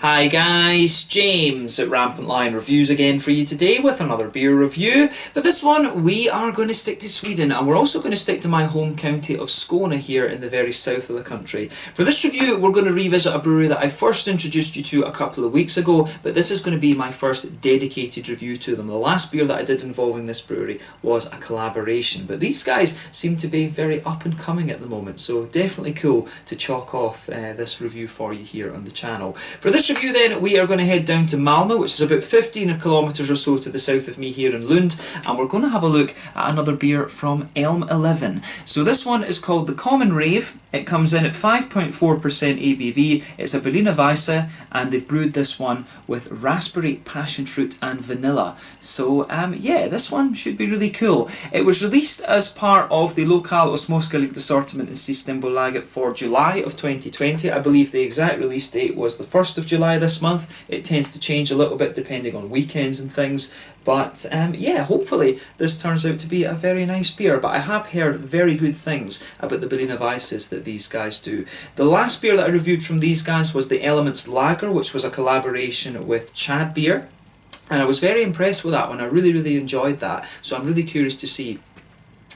Hi guys, James at RampantLionReviews again for you today with another beer review. For this one we are going to stick to Sweden, and we're also going to stick to my home county of Skåne here in the very south of the country. For this review we're going to revisit a brewery that I first introduced you to a couple of weeks ago, but this is going to be my first dedicated review to them. The last beer that I did involving this brewery was a collaboration, but these guys seem to be very up and coming at the moment, so definitely cool to chalk off this review for you here on the channel. For this review then, we are going to head down to Malmö, which is about 15 kilometres or so to the south of me here in Lund, and we're going to have a look at another beer from Elmeleven. So this one is called the Common Rave. It comes in at 5.4% ABV. It's a Berliner Weisse, and they've brewed this one with raspberry, passionfruit and vanilla. So yeah, this one should be really cool. It was released as part of the Lokal och Småskaligt assortment in Systembolaget for July of 2020. I believe the exact release date was the 1st of July this month. It tends to change a little bit depending on weekends and things, but yeah, hopefully this turns out to be a very nice beer. But I have heard very good things about the Berliner Weisses that these guys do. The last beer that I reviewed from these guys was the Elements Lager, which was a collaboration with Chad Beer, and I was very impressed with that one. I really enjoyed that, so I'm really curious to see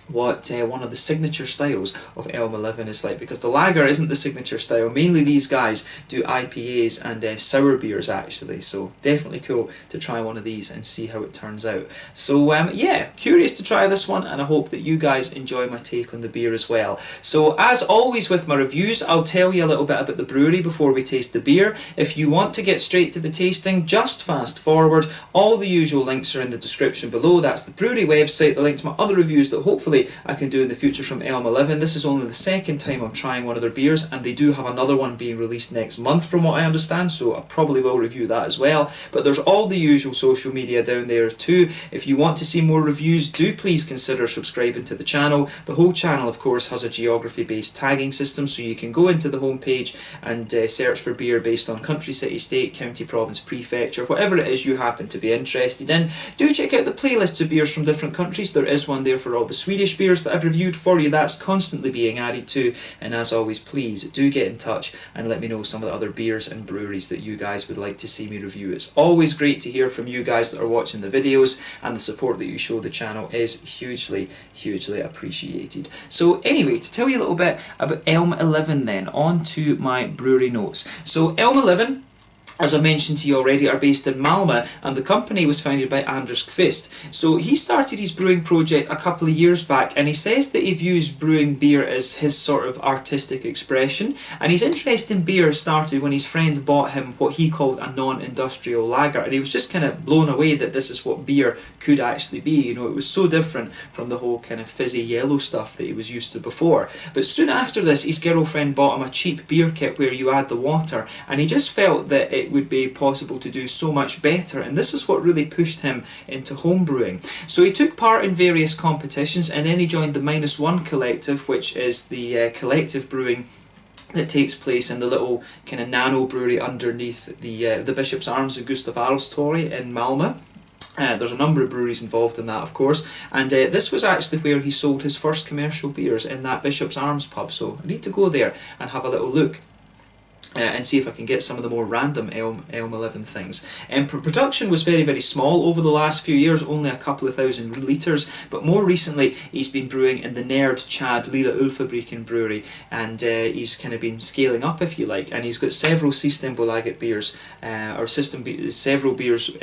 what one of the signature styles of Elmeleven is like, because the lager isn't the signature style. Mainly these guys do IPAs and sour beers actually, so definitely cool to try one of these and see how it turns out. So yeah, curious to try this one, and I hope that you guys enjoy my take on the beer as well. So as always with my reviews, I'll tell you a little bit about the brewery before we taste the beer. If you want to get straight to the tasting, just fast forward. All the usual links are in the description below. That's the brewery website, the link to my other reviews that hopefully I can do in the future from Elmeleven. This is only the second time I'm trying one of their beers, and they do have another one being released next month from what I understand, so I probably will review that as well. But there's all the usual social media down there too. If you want to see more reviews, do please consider subscribing to the channel. The whole channel of course has a geography based tagging system, so you can go into the homepage and search for beer based on country, city, state, county, province, prefecture, whatever it is you happen to be interested in. Do check out the playlists of beers from different countries. There is one there for all the Swedish beers that I've reviewed for you. That's constantly being added to, and as always, please do get in touch and let me know some of the other beers and breweries that you guys would like to see me review. It's always great to hear from you guys that are watching the videos, and the support that you show the channel is hugely appreciated. So anyway, to tell you a little bit about Elmeleven then, on to my brewery notes. So Elmeleven, as I mentioned to you already, are based in Malmö, and the company was founded by Anders Kvist. So he started his brewing project a couple of years back, and he says that he views brewing beer as his sort of artistic expression, and his interest in beer started when his friend bought him what he called a non-industrial lager, and he was just kind of blown away that this is what beer could actually be. You know, it was so different from the whole kind of fizzy yellow stuff that he was used to before. But soon after this, his girlfriend bought him a cheap beer kit where you add the water, and he just felt that it would be possible to do so much better, and this is what really pushed him into home brewing. So he took part in various competitions, and then he joined the -1 Collective, which is the collective brewing that takes place in the little kind of nano brewery underneath the Bishop's Arms and Gustav Adolfs Torg in Malmö. There's a number of breweries involved in that, of course, and this was actually where he sold his first commercial beers, in that Bishop's Arms pub, so I need to go there and have a little look. And see if I can get some of the more random Elmeleven things. Production was very small over the last few years, only a couple of thousand litres, but more recently he's been brewing in the Nerd Chad Lilla Ölfabriken brewery, and he's kind of been scaling up, if you like, and he's got several Systembolaget beers, several beers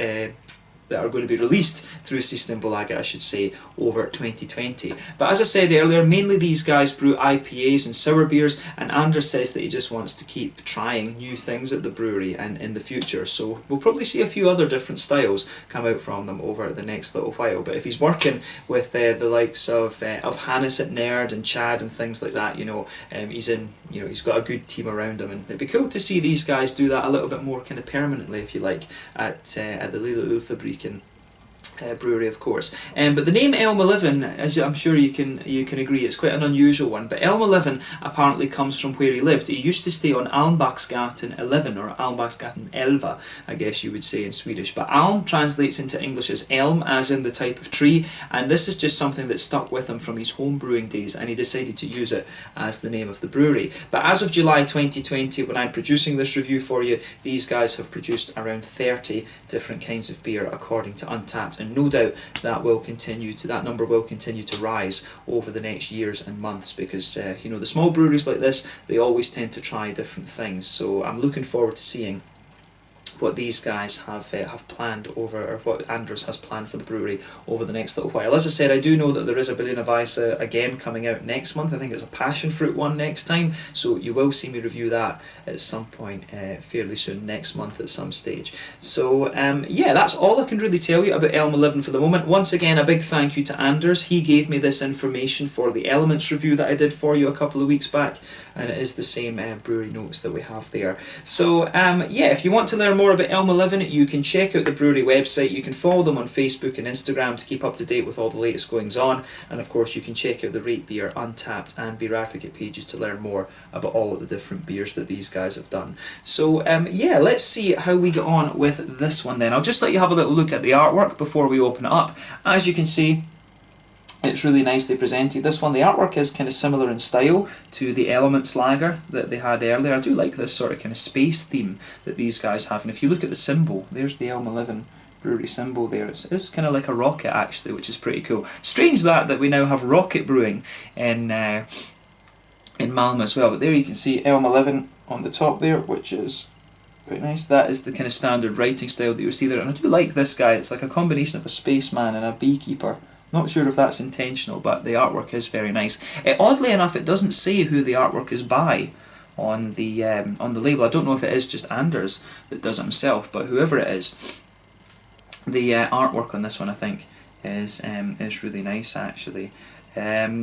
that are going to be released through Systembolaget, I should say, over 2020. But as I said earlier, mainly these guys brew IPAs and sour beers, and Anders says that he just wants to keep trying new things at the brewery and in the future, so we'll probably see a few other different styles come out from them over the next little while. But if he's working with the likes of Hannes at Nerd and Chad and things like that, you know, he's got a good team around him, and it'd be cool to see these guys do that a little bit more kind of permanently, if you like, at the Lilla Ölfabriken brewery, of course. But the name Elmeleven, as I'm sure you can agree, it's quite an unusual one. But Elmeleven apparently comes from where he lived. He used to stay on Almbacksgatan 11, or Almbacksgatan 11, I guess you would say in Swedish. But Alm translates into English as elm, as in the type of tree, and this is just something that stuck with him from his home brewing days, and he decided to use it as the name of the brewery. But as of July 2020, when I'm producing this review for you, these guys have produced around 30 different kinds of beer according to Untappd, and no doubt that number will continue to rise over the next years and months, because you know, the small breweries like this, they always tend to try different things. So I'm looking forward to seeing what these guys have planned over, or what Anders has planned for the brewery over the next little while. As I said, I do know that there is a Berliner Weisse again coming out next month. I think it's a Passionfruit one next time, so you will see me review that at some point fairly soon, next month at some stage. So yeah, that's all I can really tell you about Elmeleven for the moment. Once again, a big thank you to Anders. He gave me this information for the Elements review that I did for you a couple of weeks back, and it is the same brewery notes that we have there. So yeah, if you want to learn more about Elmeleven, you can check out the brewery website. You can follow them on Facebook and Instagram to keep up to date with all the latest goings on, and of course you can check out the Rate Beer, Untappd and Beer Advocate pages to learn more about all of the different beers that these guys have done. So yeah, let's see how we get on with this one then. I'll just let you have a little look at the artwork before we open it up. As you can see, it's really nicely presented. This one, the artwork is kind of similar in style to the Elements lager that they had earlier. I do like this sort of kind of space theme that these guys have. And if you look at the symbol, there's the Elmeleven brewery symbol there. It's kind of like a rocket actually, which is pretty cool. Strange that we now have rocket brewing in Malmö as well. But there you can see Elmeleven on the top there, which is very nice. That is the kind of standard writing style that you see there. And I do like this guy. It's like a combination of a spaceman and a beekeeper. Not sure if that's intentional, but the artwork is very nice. Oddly enough, it doesn't say who the artwork is by on the label. I don't know if it is just Anders that does it himself, but whoever it is, the artwork on this one I think is really nice actually.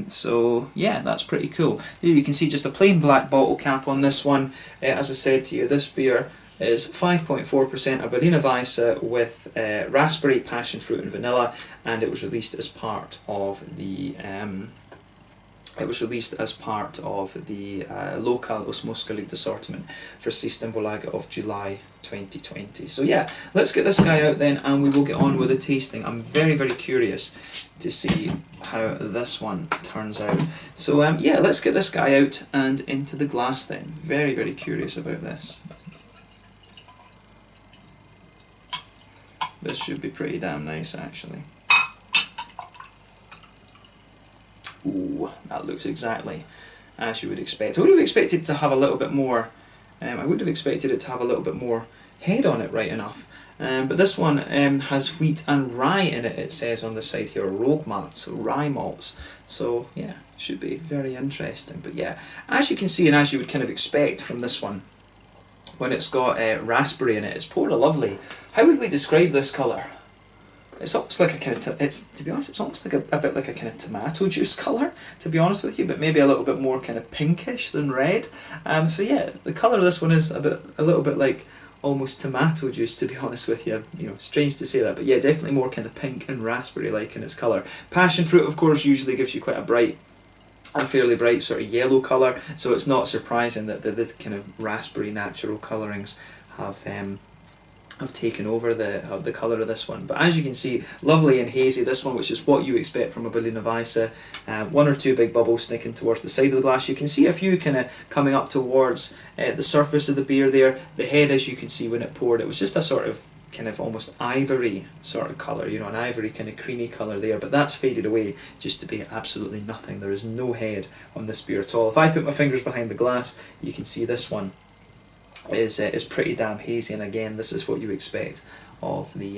So yeah, that's pretty cool. Here you can see just a plain black bottle cap on this one. As I said to you, this beer is 5.4% a Berliner Weisse with raspberry, passion fruit and vanilla, and it was released as part of the Lokal Osmoskalid assortment for Systembolaget of July 2020. So yeah, let's get this guy out then and we will get on with the tasting. I'm very, very curious to see how this one turns out. So yeah, let's get this guy out and into the glass then. Very, very curious about this. This should be pretty damn nice actually. Ooh, that looks exactly as you would expect. I would have expected it to have a little bit more, head on it, right enough. But this one has wheat and rye in it, it says on the side here, Rogmalt, so rye malts. So yeah, should be very interesting. But yeah, as you can see and as you would kind of expect from this one, when it's got raspberry in it, it's poured a lovely, how would we describe this colour? It's almost like a kind of, to be honest, it's almost like a bit like a kind of tomato juice colour, to be honest with you, but maybe a little bit more kind of pinkish than red. So yeah, the colour of this one is a little bit like almost tomato juice, to be honest with you. You know, strange to say that, but yeah, definitely more kind of pink and raspberry-like in its colour. Passion fruit, of course, usually gives you quite a fairly bright sort of yellow colour, so it's not surprising that the kind of raspberry natural colourings have taken over the colour of this one. But as you can see, lovely and hazy, this one, which is what you expect from a Berliner Weisse. One or two big bubbles sticking towards the side of the glass. You can see a few kind of coming up towards the surface of the beer there. The head, as you can see when it poured, it was just a sort of kind of almost ivory sort of colour, you know, an ivory kind of creamy colour there, but that's faded away just to be absolutely nothing. There is no head on this beer at all. If I put my fingers behind the glass, you can see this one is pretty damn hazy, and again, this is what you expect of the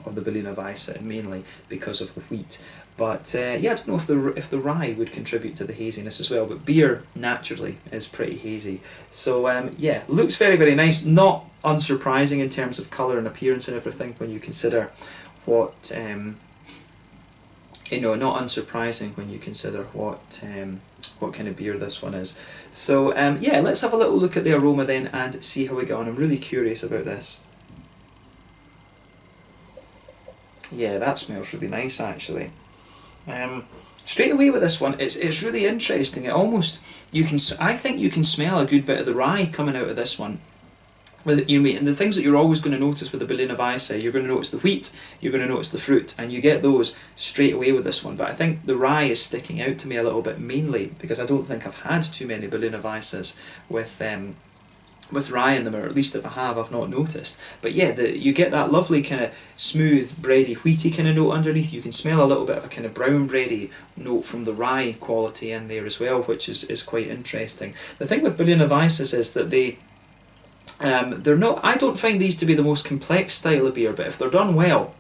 Berliner Weisse, mainly because of the wheat. But yeah, I don't know if the rye would contribute to the haziness as well, but beer naturally is pretty hazy. So yeah, looks very, very nice. Not unsurprising in terms of colour and appearance and everything when you consider what you know, not unsurprising when you consider what kind of beer this one is. So yeah, let's have a little look at the aroma then and see how we get on. I'm really curious about this. Yeah, that smells really nice actually. Straight away with this one, it's really interesting. It almost, I think you can smell a good bit of the rye coming out of this one. And the things that you're always going to notice with the Berliner Weisse, you're going to notice the wheat, you're going to notice the fruit, and you get those straight away with this one. But I think the rye is sticking out to me a little bit, mainly because I don't think I've had too many Berliner Weisses with rye in them, or at least if I have, I've not noticed. But yeah, you get that lovely kind of smooth, bready, wheaty kind of note underneath. You can smell a little bit of a kind of brown bready note from the rye quality in there as well, which is quite interesting. The thing with Berliner Weisses is that they're not. I don't find these to be the most complex style of beer, but if they're done well,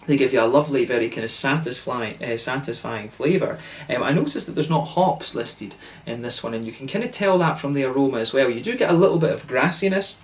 they give you a lovely, very kind of satisfying flavour. I noticed that there's not hops listed in this one, and you can kind of tell that from the aroma as well. You do get a little bit of grassiness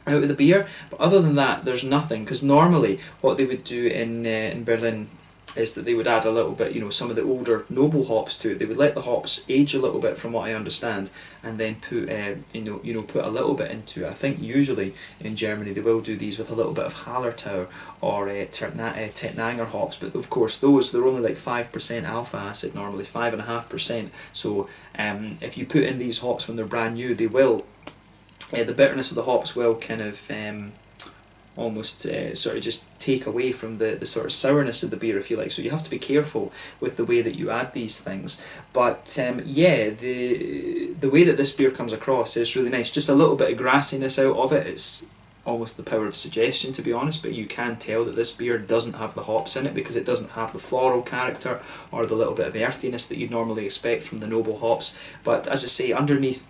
out of the beer, but other than that, there's nothing. Because normally, what they would do in Berlin is that they would add a little bit, some of the older noble hops to it. They would let the hops age a little bit, from what I understand, and then put put a little bit into it. I think usually in Germany they will do these with a little bit of Hallertau or Tettnanger hops, but of course they're only like 5% alpha acid, normally 5.5%. So if you put in these hops when they're brand new, they will the bitterness of the hops will kind of almost sort of just take away from the sort of sourness of the beer, if you like. So you have to be careful with the way that you add these things. But yeah, the way that this beer comes across is really nice. Just a little bit of grassiness out of it. It's almost the power of suggestion, to be honest, but you can tell that this beer doesn't have the hops in it, because it doesn't have the floral character or the little bit of earthiness that you'd normally expect from the noble hops. But as I say, underneath,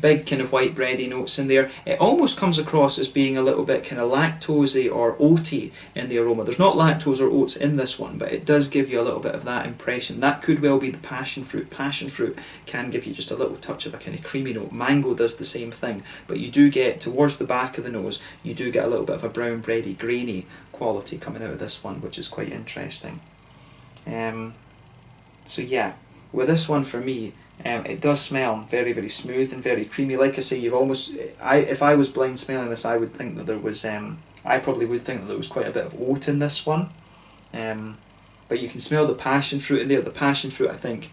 big kind of white bready notes in there. It almost comes across as being a little bit kind of lactosey or oaty in the aroma. There's not lactose or oats in this one, but it does give you a little bit of that impression. That could well be the passion fruit. Passion fruit can give you just a little touch of a kind of creamy note. Mango does the same thing, but you do get, towards the back of the nose, you do get a little bit of a brown bready, grainy quality coming out of this one, which is quite interesting. So yeah, with this one for me, it does smell very, very smooth and very creamy. Like I say, if I was blind smelling this, I would think that there was, I probably would think that there was quite a bit of oat in this one. But you can smell the passion fruit in there. The passion fruit, I think,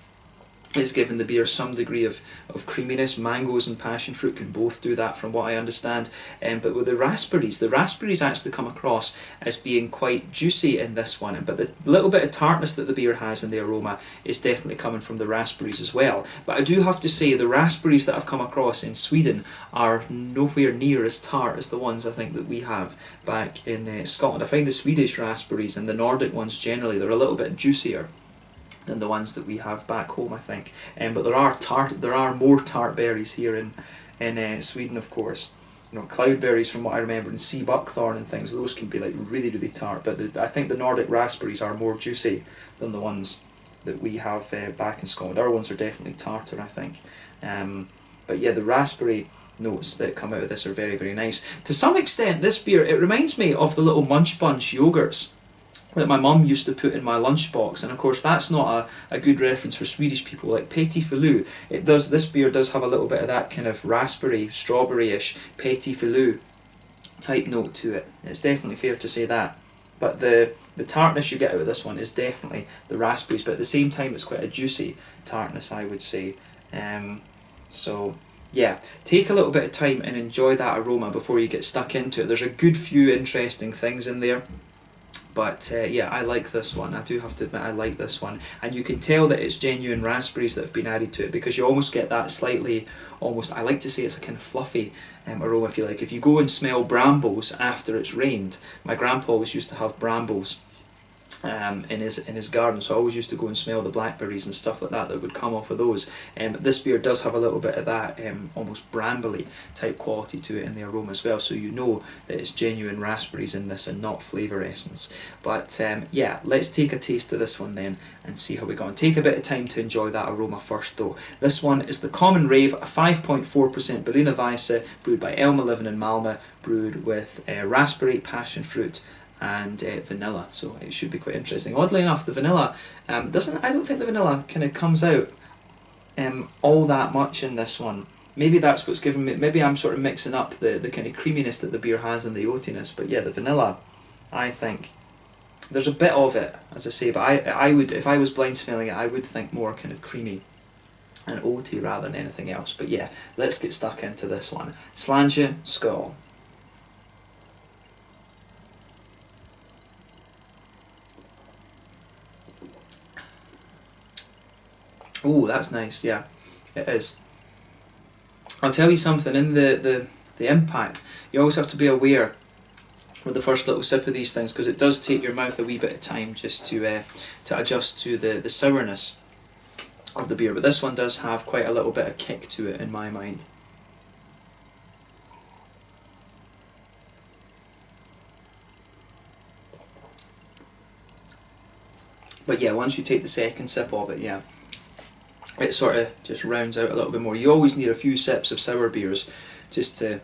is giving the beer some degree of creaminess. Mangoes and passion fruit can both do that, from what I understand. But with the raspberries actually come across as being quite juicy in this one. But the little bit of tartness that the beer has in the aroma is definitely coming from the raspberries as well. But I do have to say, the raspberries that I've come across in Sweden are nowhere near as tart as the ones I think that we have back in Scotland. I find the Swedish raspberries and the Nordic ones generally, they're a little bit juicier than the ones that we have back home, I think. But there are more tart berries here in Sweden, of course. Cloudberries, from what I remember, and sea buckthorn and things, those can be like really, really tart. But I think the Nordic raspberries are more juicy than the ones that we have back in Scotland. Our ones are definitely tartar, I think. But yeah, the raspberry notes that come out of this are very, very nice. To some extent, this beer, it reminds me of the little Munch Bunch yogurts that my mum used to put in my lunchbox, and of course that's not a good reference for Swedish people. Like Petit Filou, this beer does have a little bit of that kind of raspberry, strawberry-ish Petit Filou type note to it. It's definitely fair to say that. But the tartness you get out of this one is definitely the raspberries, but at the same time it's quite a juicy tartness, I would say. So yeah, take a little bit of time and enjoy that aroma before you get stuck into it. There's a good few interesting things in there. But yeah, I like this one. I do have to admit, I like this one. And you can tell that it's genuine raspberries that have been added to it, because you almost get that slightly, I like to say it's a kind of fluffy aroma, if you like. If you go and smell brambles after it's rained, my grandpa always used to have brambles in his garden, so I always used to go and smell the blackberries and stuff like that would come off of those. This beer does have a little bit of that almost brambly type quality to it in the aroma as well, so you know that it's genuine raspberries in this and not flavour essence. But yeah, let's take a taste of this one then and see how we go. And take a bit of time to enjoy that aroma first though. This one is the Common Rave, a 5.4% Berliner Weisse, brewed by Elmeleven in Malmö, brewed with raspberry, passion fruit and vanilla, so it should be quite interesting. Oddly enough, the vanilla I don't think the vanilla kind of comes out all that much in this one. Maybe that's what's giving me, maybe I'm sort of mixing up the kind of creaminess that the beer has and the oatiness, but yeah, the vanilla, I think, there's a bit of it, as I say, but I would, if I was blind smelling it, I would think more kind of creamy and oaty rather than anything else. But yeah, let's get stuck into this one. Sláinte skål. Oh, that's nice, yeah, it is. I'll tell you something, in the impact, you always have to be aware with the first little sip of these things, because it does take your mouth a wee bit of time just to adjust to the sourness of the beer, but this one does have quite a little bit of kick to it in my mind. But yeah, once you take the second sip of it, yeah, it sort of just rounds out a little bit more. You always need a few sips of sour beers just to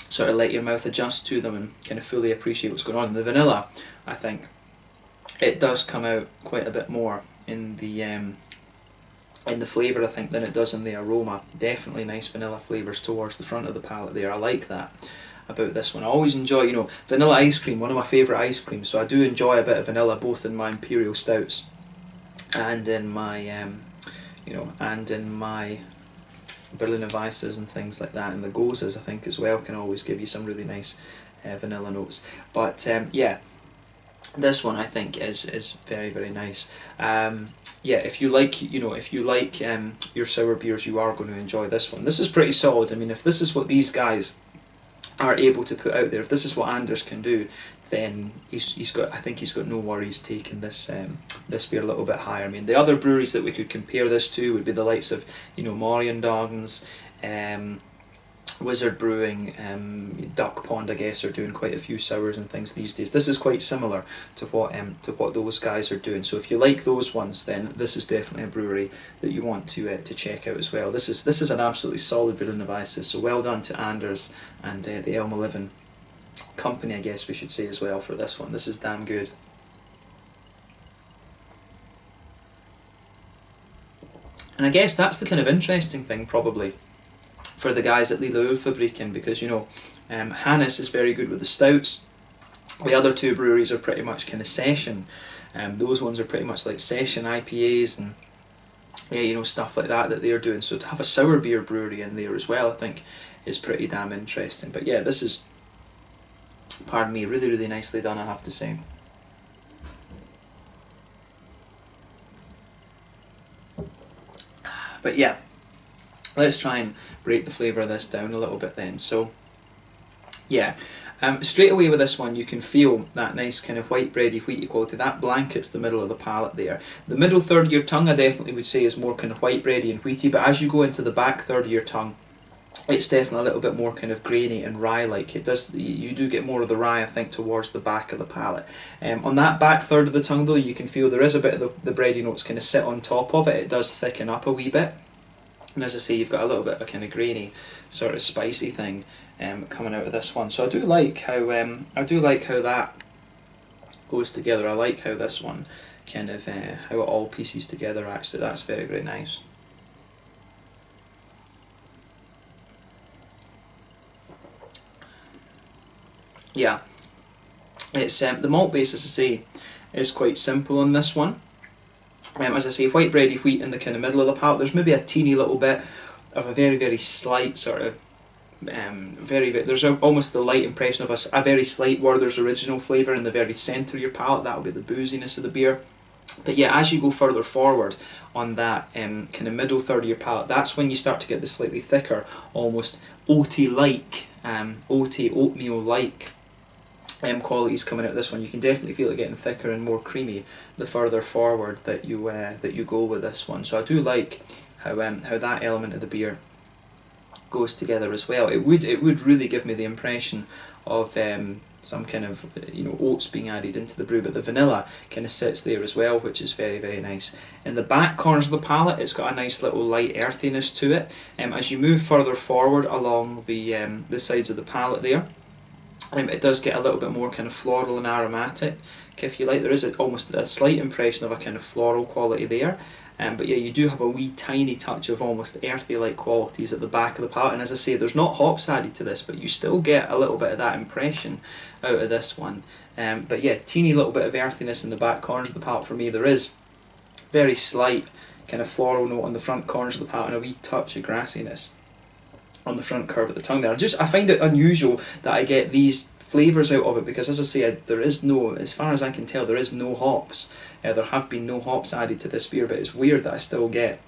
sort of let your mouth adjust to them and kind of fully appreciate what's going on. The vanilla, I think, it does come out quite a bit more in the flavour, I think, than it does in the aroma. Definitely nice vanilla flavours towards the front of the palate there. I like that about this one. I always enjoy, you know, vanilla ice cream, one of my favourite ice creams, so I do enjoy a bit of vanilla both in my imperial stouts and in my Berliner Weisses and things like that, and the Goses I think as well can always give you some really nice vanilla notes. But yeah, this one I think is very, very nice. Yeah, if you like, you know, if you like your sour beers, you are going to enjoy this one. This is pretty solid. I mean, if this is what these guys are able to put out there, if this is what Anders can do, then he's got, I think he's got no worries taking this this beer a little bit higher. I mean, the other breweries that we could compare this to would be the likes of, you know, Morgendagens, Wizard Brewing, Duck Pond, I guess, are doing quite a few sours and things these days. This is quite similar to what those guys are doing. So if you like those ones, then this is definitely a brewery that you want to check out as well. This is an absolutely solid Berliner Weisse. So well done to Anders and the Elmeleven company, I guess we should say as well, for this one. This is damn good. And I guess that's the kind of interesting thing probably for the guys at Lille Ölfabriken, because, you know, Hannes is very good with the stouts. The other two breweries are pretty much kind of session. Those ones are pretty much like session IPAs and, yeah, you know, stuff like that they're doing. So to have a sour beer brewery in there as well, I think, is pretty damn interesting. But yeah, this is, pardon me, really, really nicely done, I have to say. But yeah, let's try and break the flavour of this down a little bit then. So yeah, straight away with this one you can feel that nice kind of white bready wheaty quality. That blankets the middle of the palate there. The middle third of your tongue I definitely would say is more kind of white bready and wheaty, but as you go into the back third of your tongue, it's definitely a little bit more kind of grainy and rye-like. It does, you do get more of the rye, I think, towards the back of the palate. On that back third of the tongue though, you can feel there is a bit of the bready notes kind of sit on top of it. It does thicken up a wee bit. And as I say, you've got a little bit of a kind of grainy, sort of spicy thing coming out of this one. So I do like how that goes together. I like how this one kind of how it all pieces together. Actually, that's very, very nice. Yeah, it's the malt base, as I say, is quite simple on this one. As I say, white bready wheat in the kind of middle of the palate. There's maybe a teeny little bit of a very, very slight sort of there's almost the light impression of a very slight Werther's Original flavour in the very centre of your palate. That will be the booziness of the beer. But yeah, as you go further forward on that kind of middle third of your palate, that's when you start to get the slightly thicker, almost oaty-like, oatmeal-like qualities coming out of this one. You can definitely feel it getting thicker and more creamy the further forward that you go with this one. So I do like how that element of the beer goes together as well. It would really give me the impression of some kind of oats being added into the brew, but the vanilla kind of sits there as well, which is very, very nice. In the back corners of the palate, it's got a nice little light earthiness to it. As you move further forward along the sides of the palate there, it does get a little bit more kind of floral and aromatic, if you like. There is almost a slight impression of a kind of floral quality there. but yeah, you do have a wee tiny touch of almost earthy-like qualities at the back of the palate, and as I say, there's not hops added to this, but you still get a little bit of that impression out of this one. But yeah, teeny little bit of earthiness in the back corners of the palate for me. There is very slight kind of floral note on the front corners of the palate and a wee touch of grassiness on the front curve of the tongue there. I find it unusual that I get these flavours out of it, because as I say, there is no, as far as I can tell, there is no hops. There have been no hops added to this beer, but it's weird that I still get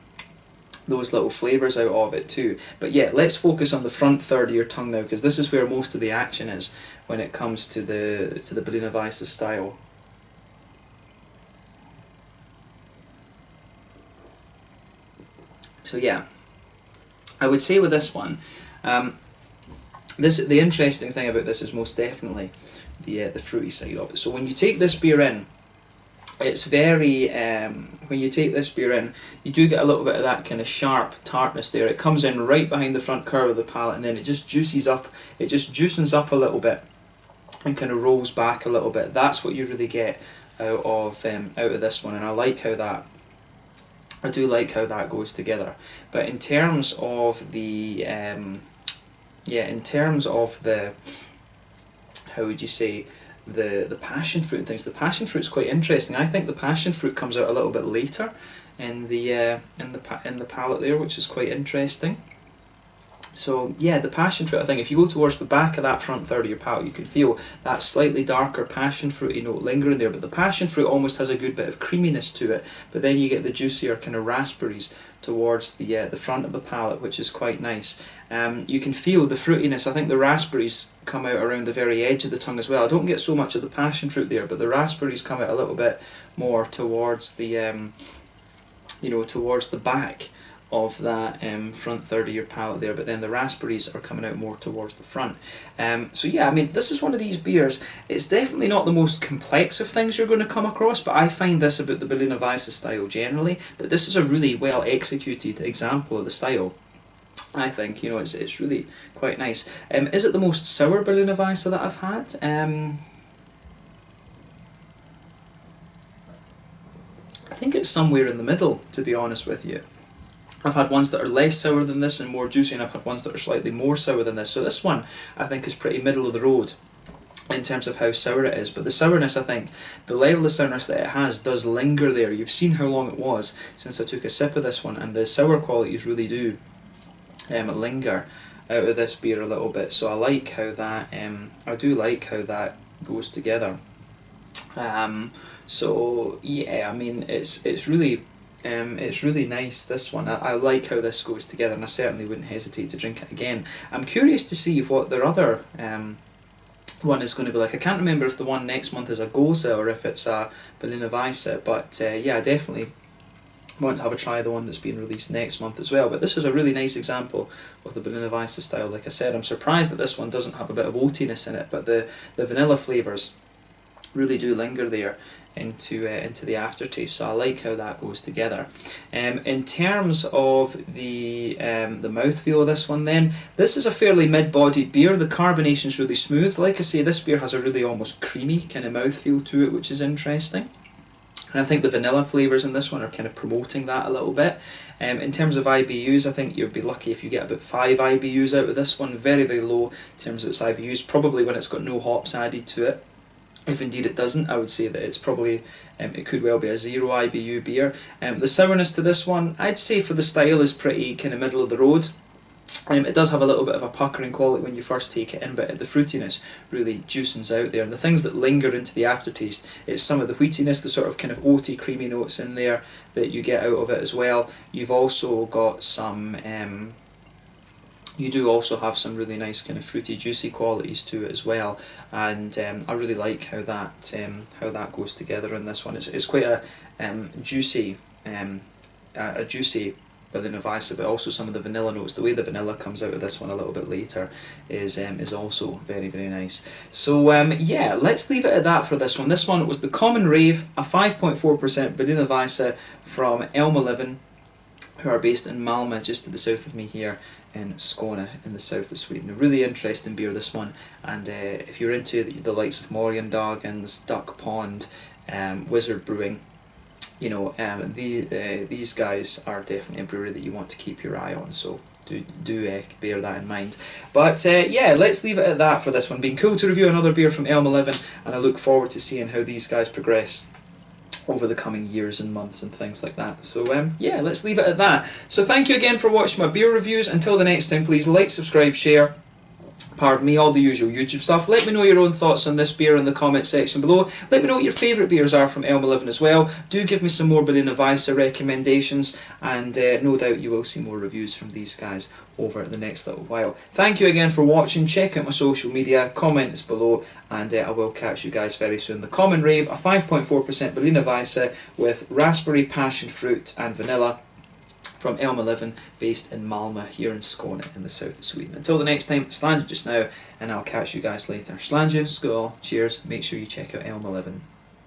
those little flavours out of it too. But yeah, let's focus on the front third of your tongue now, because this is where most of the action is when it comes to the Berliner Weisse style. So yeah, I would say with this one, the interesting thing about this is most definitely the fruity side of it. So when you take this beer in, it's very, when you take this beer in, you do get a little bit of that kind of sharp tartness there. It comes in right behind the front curve of the palate, and then it just juices up, it just juicens up a little bit and kind of rolls back a little bit. That's what you really get out of this one, and I like how that, I do like how that goes together. But in terms of the, in terms of the, how would you say, the passion fruit and things, the passion fruit's quite interesting. I think the passion fruit comes out a little bit later in the palate there, which is quite interesting. So yeah, the passion fruit, I think if you go towards the back of that front third of your palate, you can feel that slightly darker passion fruity note lingering there, but the passion fruit almost has a good bit of creaminess to it, but then you get the juicier kind of raspberries towards the front of the palate, which is quite nice. You can feel the fruitiness. I think the raspberries come out around the very edge of the tongue as well. I don't get so much of the passion fruit there, but the raspberries come out a little bit more towards the towards the back of that front third of your palate there, but then the raspberries are coming out more towards the front. So yeah, I mean, this is one of these beers, it's definitely not the most complex of things you're going to come across, but I find this about the Berliner Weisse style generally, but this is a really well executed example of the style. I think, you know, it's really quite nice. Is it the most sour Berliner Weisse that I've had? I think it's somewhere in the middle, to be honest with you. I've had ones that are less sour than this and more juicy, and I've had ones that are slightly more sour than this. So this one, I think, is pretty middle of the road in terms of how sour it is. But the sourness, I think, the level of sourness that it has does linger there. You've seen how long it was since I took a sip of this one, and the sour qualities really do linger out of this beer a little bit. So I like how that, I do like how that goes together. So yeah, I mean, it's really nice, this one. I like how this goes together, and I certainly wouldn't hesitate to drink it again. I'm curious to see what their other one is going to be like. I can't remember if the one next month is a Gose or if it's a Berliner Weisse, but yeah, I definitely want to have a try of the one that's being released next month as well. But this is a really nice example of the Berliner Weisse style. Like I said, I'm surprised that this one doesn't have a bit of oatiness in it, but the vanilla flavours really do linger there into the aftertaste, so I like how that goes together. In terms of the mouthfeel of this one then, this is a fairly mid-bodied beer. The carbonation's really smooth. Like I say, this beer has a really almost creamy kind of mouthfeel to it, which is interesting. And I think the vanilla flavours in this one are kind of promoting that a little bit. In terms of IBUs, I think you'd be lucky if you get about 5 IBUs out of this one. Very, very low in terms of its IBUs, probably when it's got no hops added to it. If indeed it doesn't, I would say that it's probably, it could well be a 0 IBU beer. The sourness to this one, I'd say for the style, is pretty kind of middle of the road. It does have a little bit of a puckering quality when you first take it in, but the fruitiness really juicens out there. And the things that linger into the aftertaste, it's some of the wheatiness, the sort of kind of oaty, creamy notes in there that you get out of it as well. You've also got some... you do also have some really nice kind of fruity, juicy qualities to it as well, and I really like how that goes together in this one. It's quite a juicy Berliner Weisse, but also some of the vanilla notes. The way the vanilla comes out of this one a little bit later is also very, very nice. So yeah, let's leave it at that for this one. This one was the Common Rave, a 5.4% Berliner Weisse from Elmeleven, who are based in Malmö, just to the south of me here in Skåne, in the south of Sweden. A really interesting beer, this one, and if you're into the likes of Morgendag and the Stuck Pond, Wizard Brewing, you know, these guys are definitely a brewery that you want to keep your eye on, so do bear that in mind. But yeah, let's leave it at that for this one. Been cool to review another beer from Elmeleven, and I look forward to seeing how these guys progress over the coming years and months and things like that. So yeah, let's leave it at that. So thank you again for watching my beer reviews. Until the next time, please like, subscribe, share, pardon me, all the usual YouTube stuff. Let me know your own thoughts on this beer in the comment section below. Let me know what your favourite beers are from Elmeleven as well. Do give me some more Berliner Weisse recommendations, and no doubt you will see more reviews from these guys over the next little while. Thank you again for watching. Check out my social media, comments below, and I will catch you guys very soon. The Common Rave, a 5.4% Berliner Weisse with raspberry, passion fruit and vanilla, from Elmeleven, based in Malmö here in Skåne in the south of Sweden. Until the next time, Slange just now, and I'll catch you guys later. Slange, skål, cheers, make sure you check out Elmeleven.